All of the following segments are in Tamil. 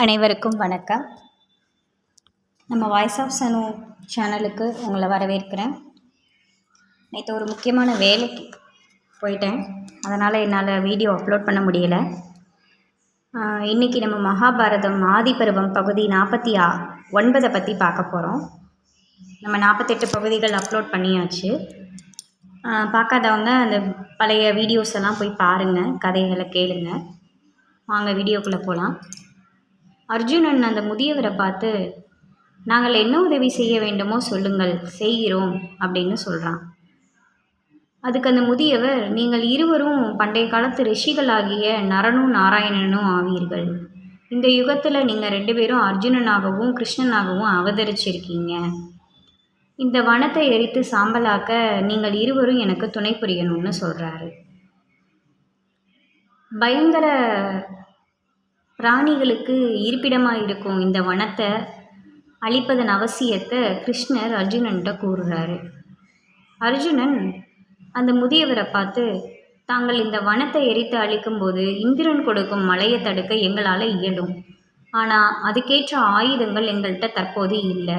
அனைவருக்கும் வணக்கம். நம்ம வாய்ஸ் ஆஃப் சனு சேனலுக்கு உங்களை வரவேற்கிறேன். நேற்று ஒரு முக்கியமான வேலைக்கு போயிட்டேன், அதனால் என்னால் வீடியோ அப்லோட் பண்ண முடியலை. இன்றைக்கி நம்ம மகாபாரதம் ஆதிபருவம் பகுதி 49 பற்றி பார்க்க போகிறோம். நம்ம 48 பகுதிகள் அப்லோட் பண்ணியாச்சு. பார்க்காதவங்க அந்த பழைய வீடியோஸ் எல்லாம் போய் பாருங்கள், கதைகளை கேளுங்க. வாங்க வீடியோக்குள்ளே போகலாம். அர்ஜுனன் அந்த முதியவரை பார்த்து, நாங்கள் என்ன உதவி செய்ய வேண்டுமோ சொல்லுங்கள், செய்கிறோம் அப்படின்னு சொல்கிறான். அதுக்கு அந்த முதியவர், நீங்கள் இருவரும் பண்டைய காலத்து ரிஷிகளாகிய நரனும் நாராயணனும் ஆவீர்கள். இந்த யுகத்தில் நீங்கள் 2 பேரும் அர்ஜுனனாகவும் கிருஷ்ணனாகவும் அவதரிச்சிருக்கீங்க. இந்த வனத்தை எரித்து சாம்பலாக்க நீங்கள் இருவரும் எனக்கு துணை புரியணும்னு சொல்கிறாரு. பயங்கர பிராணிகளுக்கு இருப்பிடமாக இருக்கும் இந்த வனத்தை அழிப்பதன் அவசியத்தை கிருஷ்ணர் அர்ஜுனன்கிட்ட கூறுறாரு. அர்ஜுனன் அந்த முதியவரை பார்த்து, தாங்கள் இந்த வனத்தை எரித்து அழிக்கும்போது இந்திரன் கொடுக்கும் மழையை தடுக்க எங்களால் இயலும். ஆனால் அதுக்கேற்ற ஆயுதங்கள் எங்கள்கிட்ட தற்போது இல்லை.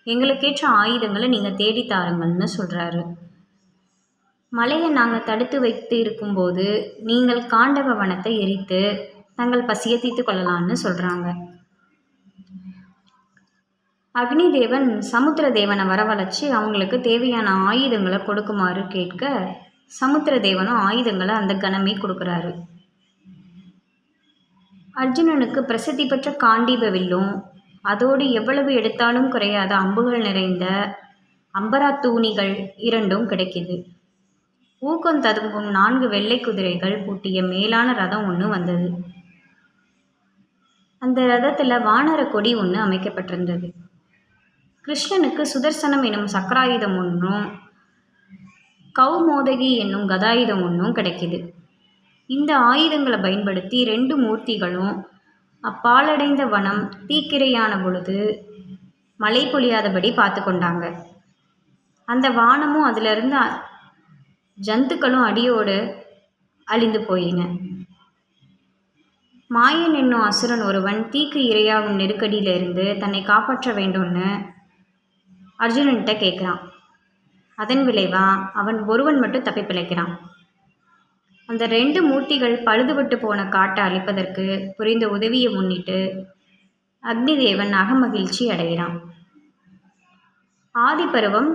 எங்களுக்கேற்ற ஆயுதங்களை நீங்கள் தேடி தாருங்கள்னு சொல்கிறாரு. மழையை நாங்கள் தடுத்து வைத்து இருக்கும்போது நீங்கள் காண்டவ வனத்தை எரித்து தங்கள் பசியை தீர்த்து கொள்ளலான்னு சொல்கிறாங்க. அக்னி தேவன் சமுத்திர தேவனை வரவழைச்சி அவங்களுக்கு தேவையான ஆயுதங்களை கொடுக்குமாறு கேட்க, சமுத்திர தேவனும் ஆயுதங்களை அந்த கணமே கொடுக்குறாரு. அர்ஜுனனுக்கு பிரசித்தி பெற்ற காண்டீப வில்லும் அதோடு எவ்வளவு எடுத்தாலும் குறையாத அம்புகள் நிறைந்த அம்பரா தூணிகள் 2ம் கிடைக்கிது. ஊக்கம் ததும்பும் 4 வெள்ளை குதிரைகள் பூட்டிய மேலான ரதம் ஒன்று வந்தது. அந்த ரதத்தில் வானர கொடி ஒன்று அமைக்கப்பட்டிருந்தது. கிருஷ்ணனுக்கு சுதர்சனம் என்னும் சக்கராயுதம் ஒன்றும் கௌமோதகி என்னும் கதாயுதம் ஒன்றும் கிடைக்கிது. இந்த ஆயுதங்களை பயன்படுத்தி 2 மூர்த்திகளும் அப்பாலடைந்த வனம் தீக்கிரையான பொழுது மழை பொழியாதபடி பார்த்து கொண்டாங்க. அந்த வானமும் அதிலிருந்து ஜந்துக்களும் அடியோடு அழிந்து போயின. மாயன் என்னும் அசுரன் ஒருவன் தீக்கு இரையாகும் நெருக்கடியிலிருந்து தன்னை காப்பாற்ற வேண்டும்னு அர்ஜுனன்கிட்ட கேட்குறான். அதன் விளைவாக அவன் ஒருவன் மட்டும் தப்பி பிழைக்கிறான். அந்த 2 மூர்த்திகள் பழுதுபட்டு போன காட்டை அழிப்பதற்கு புரிந்த உதவியை முன்னிட்டு அக்னி தேவன் அகமகிழ்ச்சி அடைகிறான். ஆதிபருவம்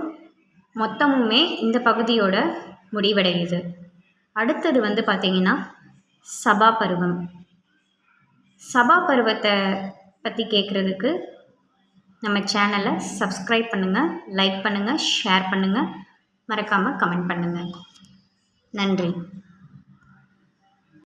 மொத்தமுமே இந்த பகுதியோட முடிவடையுது. அடுத்தது பார்த்திங்கன்னா சபா பருவம். சபா பருவத்தை பற்றி கேட்குறதுக்கு நம்ம சேனலை சப்ஸ்கிரைப் பண்ணுங்கள், லைக் பண்ணுங்கள், ஷேர் பண்ணுங்கள், மறக்காமல் கமெண்ட் பண்ணுங்கள். நன்றி.